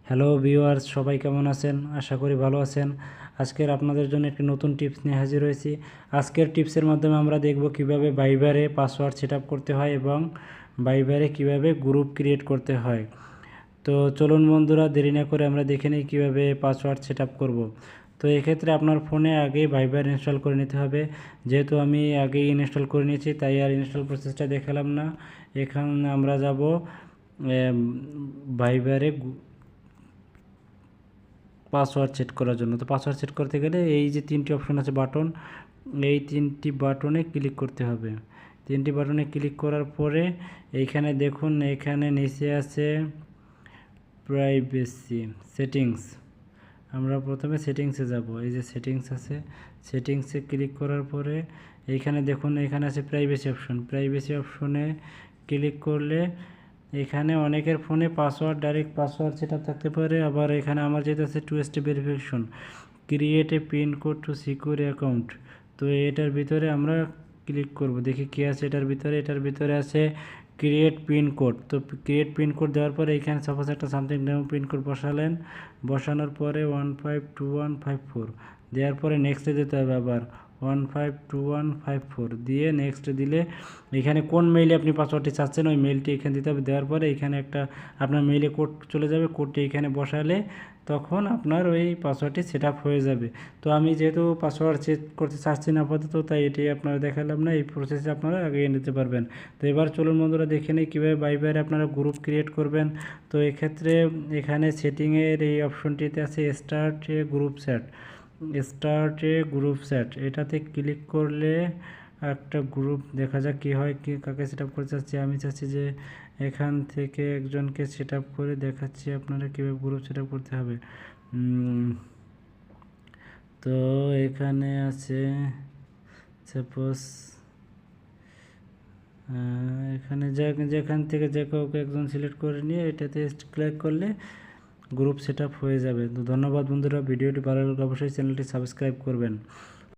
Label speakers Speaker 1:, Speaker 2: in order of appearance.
Speaker 1: Hello viewers, সবাই কেমন আছেন? আশা করি ভালো আছেন। আজকের আপনাদের জন্য একটি নতুন টিপস নিয়ে হাজির হয়েছি। আজকের টিপসের মাধ্যমে আমরা দেখব কিভাবে ভাইবারে পাসওয়ার্ড সেটআপ করতে হয় এবং ভাইবারে কিভাবে গ্রুপ ক্রিয়েট করতে হয়। তো চলুন বন্ধুরা, দেরি না করে আমরা দেখে নিই কীভাবে পাসওয়ার্ড সেটআপ করব। তো এক্ষেত্রে আপনার ফোনে আগেই ভাইবার ইনস্টল করে নিতে হবে। যেহেতু আমি আগেই ইনস্টল করে নিয়েছি, তাই আর ইনস্টল প্রসেসটা দেখালাম না। এখানে আমরা যাব ভাইবারে পাসওয়ার্ড সেট করার জন্য। তো পাসওয়ার্ড সেট করতে গেলে এই যে তিনটি অপশন আছে বাটন, এই তিনটি বাটনে ক্লিক করতে হবে। তিনটি বাটনে ক্লিক করার পরে এইখানে দেখুন, এখানে নিচে আছে প্রাইভেসি সেটিংস। আমরা প্রথমে সেটিংসে যাব। এই যে সেটিংস আছে, সেটিংসে ক্লিক করার পরে এইখানে দেখুন, এখানে আছে প্রাইভেসি অপশন। প্রাইভেসি অপশনে ক্লিক করলে এখানে অনেকের ফোনে পাসওয়ার্ড, ডাইরেক্ট পাসওয়ার্ড সেটা থাকতে পারে। আবার এখানে আমার যেটা আছে 2 step verification, create a pin code to secure account. তো এটার ভিতরে আমরা ক্লিক করব, দেখি কী আছে এটার ভিতরে। এটার ভিতরে আছে ক্রিয়েট পিন কোড। তো ক্রিয়েট পিন কোড দেওয়ার পরে এখানে সাপোজ একটা সামথিং নেম পিন কোড বসালেন। বসানোর পরে 152154 দেওয়ার পরে নেক্সটে দিতে হবে। আবার 152154 দিয়ে নেক্সট দিলে এখানে কোন মেইলে আপনি পাসওয়ার্ডটি চাচ্ছেন ওই মেইলটি এখানে দিতে হবে। দেওয়ার পরে এখানে একটা আপনার মেইলে কোড চলে যাবে। কোডটি এখানে বসালে তখন আপনার ওই পাসওয়ার্ডটি সেট আপ হয়ে যাবে। তো আমি যেহেতু পাসওয়ার্ড সেট করতে চাচ্ছি না আপাতত, তাই এটি আপনারা দেখালাম না। এই প্রসেসে আপনারা এগিয়ে নিতে পারবেন। তো এবার চলুন বন্ধুরা, দেখে নিই কীভাবে ভাইবারে আপনারা গ্রুপ ক্রিয়েট করবেন। তো এক্ষেত্রে এখানে সেটিংয়ের এই অপশনটিতে আছে স্টার্ট এ গ্রুপ চ্যাট। স্টার্ট এ গ্রুপ চ্যাট, এটাতে ক্লিক করলে একটা গ্রুপ দেখা যাক কী হয়, কি কাকে সেট আপ করতে চাচ্ছি। আমি চাচ্ছি যে এখান থেকে একজনকে সেট আপ করে দেখাচ্ছি আপনারা কীভাবে গ্রুপ সেট আপ করতে হবে। তো এখানে আছে সাপোজ এখানে যেখান থেকে যে কাউকে একজন সিলেক্ট করে নিয়ে এটাতে ক্লিক করলে গ্রুপ সেট আপ হয়ে যাবে। তো ধন্যবাদ বন্ধুরা, ভিডিওটি ভালো লাগলে অবশ্যই চ্যানেলটি সাবস্ক্রাইব করবেন।